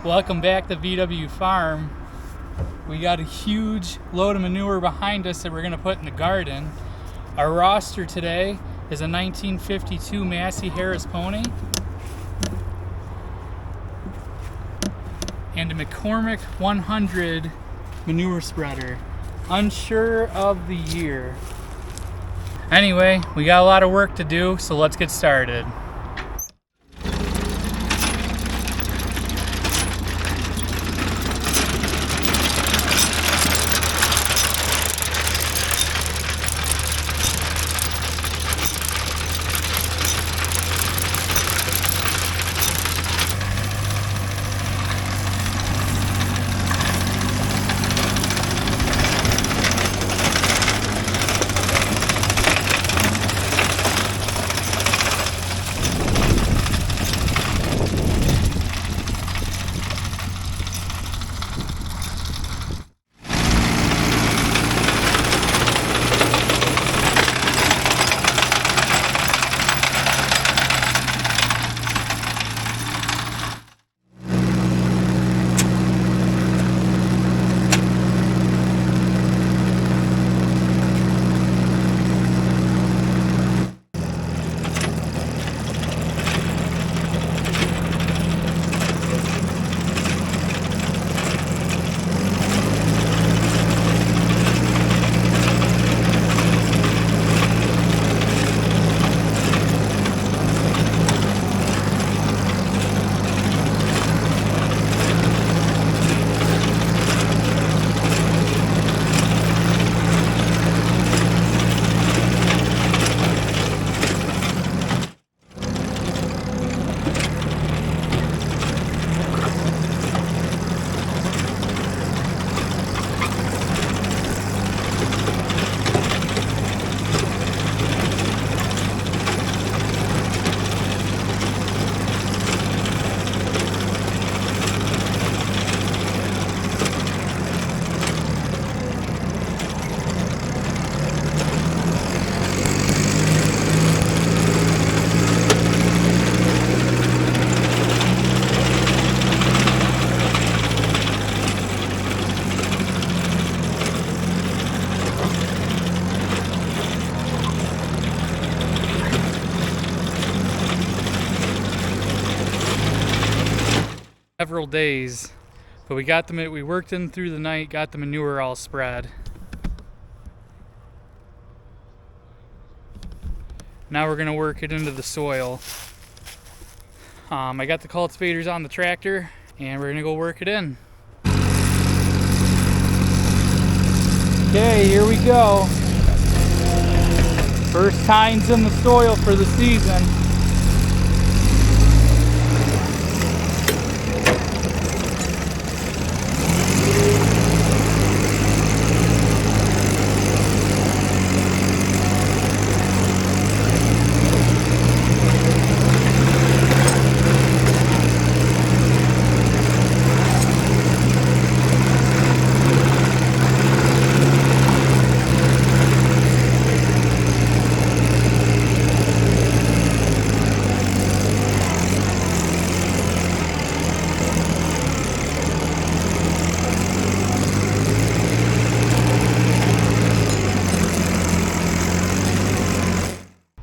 Welcome back to VW Farm. We got a huge load of manure behind us that we're going to put in the garden. Our roster today is a 1952 Massey Harris pony and a McCormick 100 manure spreader. Unsure of the year. Anyway, we got a lot of work to do, so let's get started. Several days, but we worked in through the night, got the manure all spread. Now we're gonna work it into the soil. I got the cultivators on the tractor and we're gonna go work it in. Okay, here we go. First tines in the soil for the season.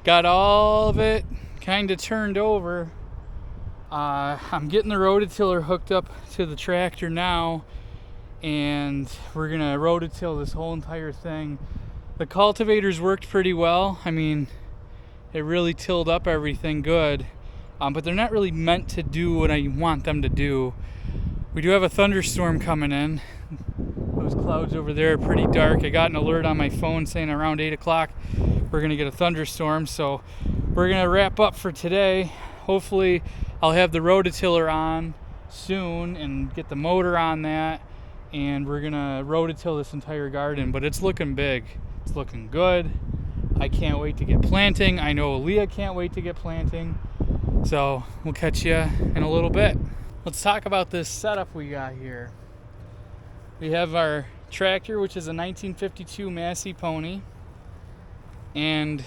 Got all of it kind of turned over. I'm getting the rototiller hooked up to the tractor now, and we're gonna rototill this whole entire thing. The cultivators worked pretty well. I mean, it really tilled up everything good, but they're not really meant to do what I want them to do. We do have a thunderstorm coming in. Those clouds over there are pretty dark. I got an alert on my phone saying around 8 o'clock we're gonna get a thunderstorm, so we're gonna wrap up for today. Hopefully I'll have the rototiller on soon and get the motor on that, and we're gonna rototill this entire garden. But it's looking big, it's looking good. I can't wait to get planting. I know Leah can't wait to get planting, so we'll catch you in a little bit. Let's talk about this setup we got here. We have our tractor, which is a 1952 Massey pony, and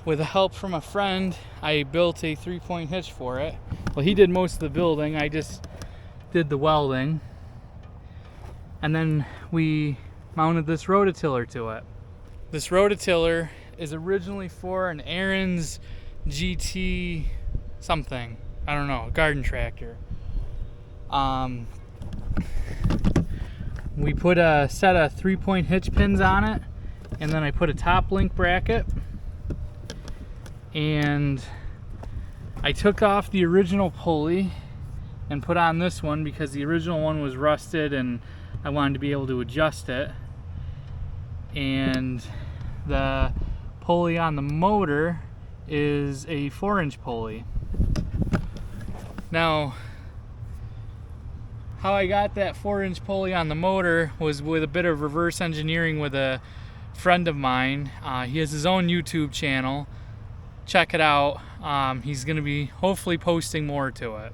with the help from a friend, I built a 3-point hitch for it. Well, he did most of the building. I just did the welding, and then we mounted this rototiller to it. This rototiller is originally for an Aaron's GT something, I don't know, garden tractor. We put a set of 3-point hitch pins on it, and then I put a top link bracket, and I took off the original pulley and put on this one because the original one was rusted and I wanted to be able to adjust it. And the pulley on the motor is a 4-inch pulley. Now, how I got that 4-inch pulley on the motor was with a bit of reverse engineering with a friend of mine. He has his own YouTube channel. Check it out. He's going to be hopefully posting more to it.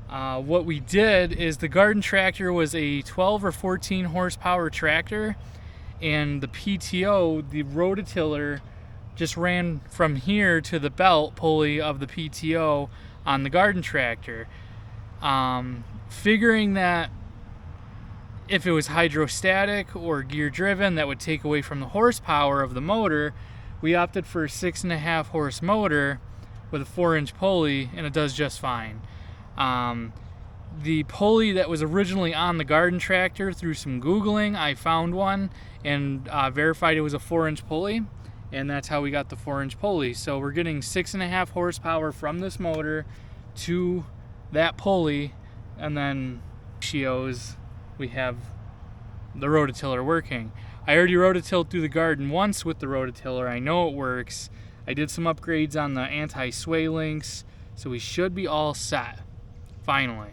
What we did is the garden tractor was a 12 or 14 horsepower tractor, and the PTO, the rototiller, just ran from here to the belt pulley of the PTO on the garden tractor. Figuring that if it was hydrostatic or gear driven, that would take away from the horsepower of the motor, we opted for a 6.5 horse motor with a 4-inch pulley, and it does just fine. The pulley that was originally on the garden tractor, through some Googling, I found one and verified it was a 4-inch pulley, and that's how we got the 4-inch pulley. So we're getting 6.5 horsepower from this motor to that pulley, and then ratios, we have the rototiller working. I already rototilled through the garden once with the rototiller. I know it works. I did some upgrades on the anti-sway links, so we should be all set, finally.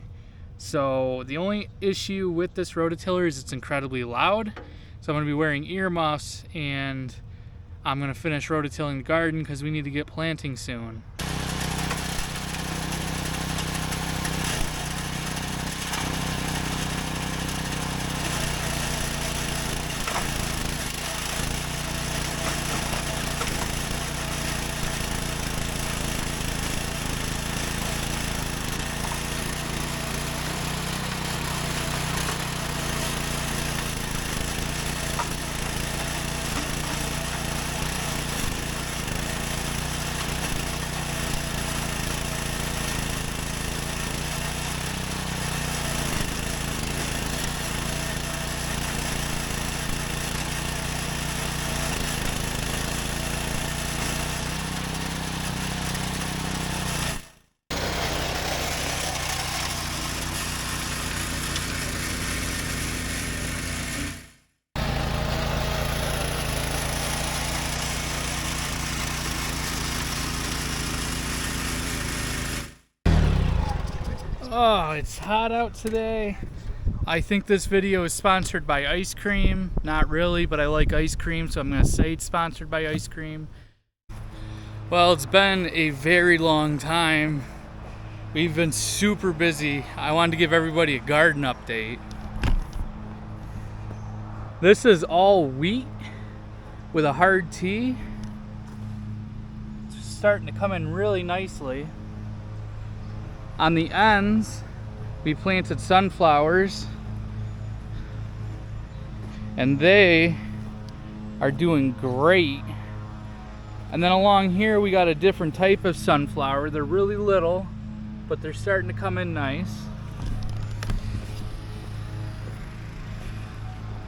So the only issue with this rototiller is it's incredibly loud. So I'm going to be wearing earmuffs, and I'm going to finish rototilling the garden because we need to get planting soon. Oh, it's hot out today. I think this video is sponsored by ice cream. Not really, but I like ice cream, so I'm going to say it's sponsored by ice cream. Well, it's been a very long time. We've been super busy. I wanted to give everybody a garden update. This is all wheat with a hard T. It's starting to come in really nicely. On the ends, we planted sunflowers, and they are doing great. And then along here, we got a different type of sunflower. They're really little, but they're starting to come in nice.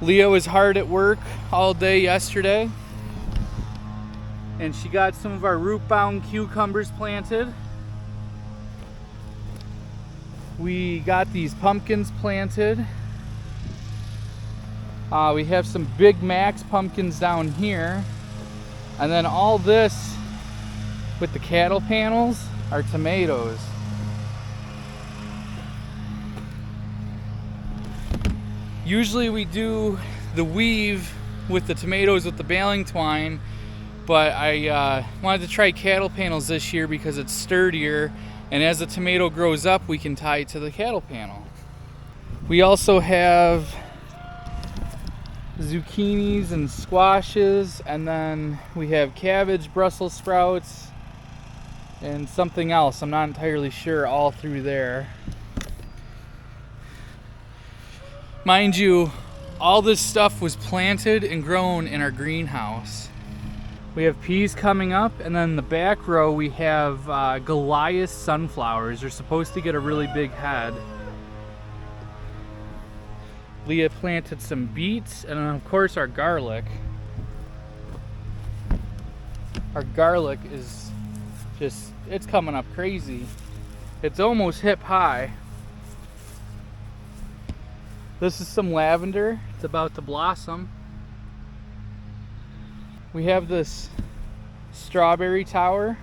Leah was hard at work all day yesterday, and she got some of our root-bound cucumbers planted. We got these pumpkins planted. We have some Big Max pumpkins down here. And then all this with the cattle panels are tomatoes. Usually we do the weave with the tomatoes with the baling twine, but I wanted to try cattle panels this year because it's sturdier. And as the tomato grows up, we can tie it to the cattle panel. We also have zucchinis and squashes, and then we have cabbage, Brussels sprouts, and something else. I'm not entirely sure all through there. Mind you, all this stuff was planted and grown in our greenhouse. We have peas coming up, and then in the back row we have Goliath sunflowers. They're supposed to get a really big head. Leah planted some beets, and then of course our garlic. Our garlic is just, it's coming up crazy. It's almost hip high. This is some lavender. It's about to blossom. We have this strawberry tower.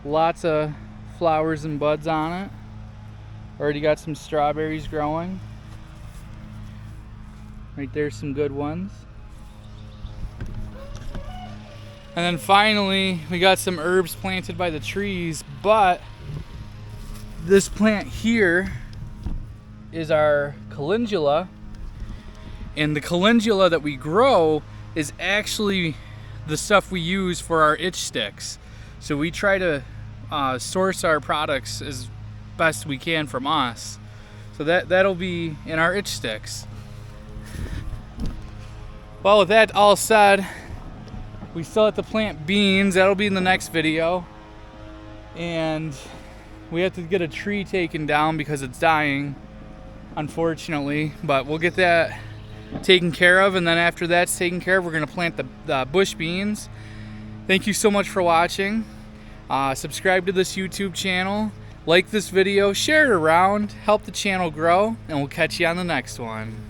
Lots of flowers and buds on it. Already got some strawberries growing. Right there's some good ones. And then finally, we got some herbs planted by the trees, but this plant here is our calendula. And the calendula that we grow is actually the stuff we use for our itch sticks. So we try to source our products as best we can from us. So that'll be in our itch sticks. Well, with that all said, we still have to plant beans. That'll be in the next video. And we have to get a tree taken down because it's dying, unfortunately. But we'll get that taken care of, and then after that's taken care of, we're going to plant the bush beans. Thank you so much for watching. Subscribe to this YouTube channel, like this video, share it around, help the channel grow, and we'll catch you on the next one.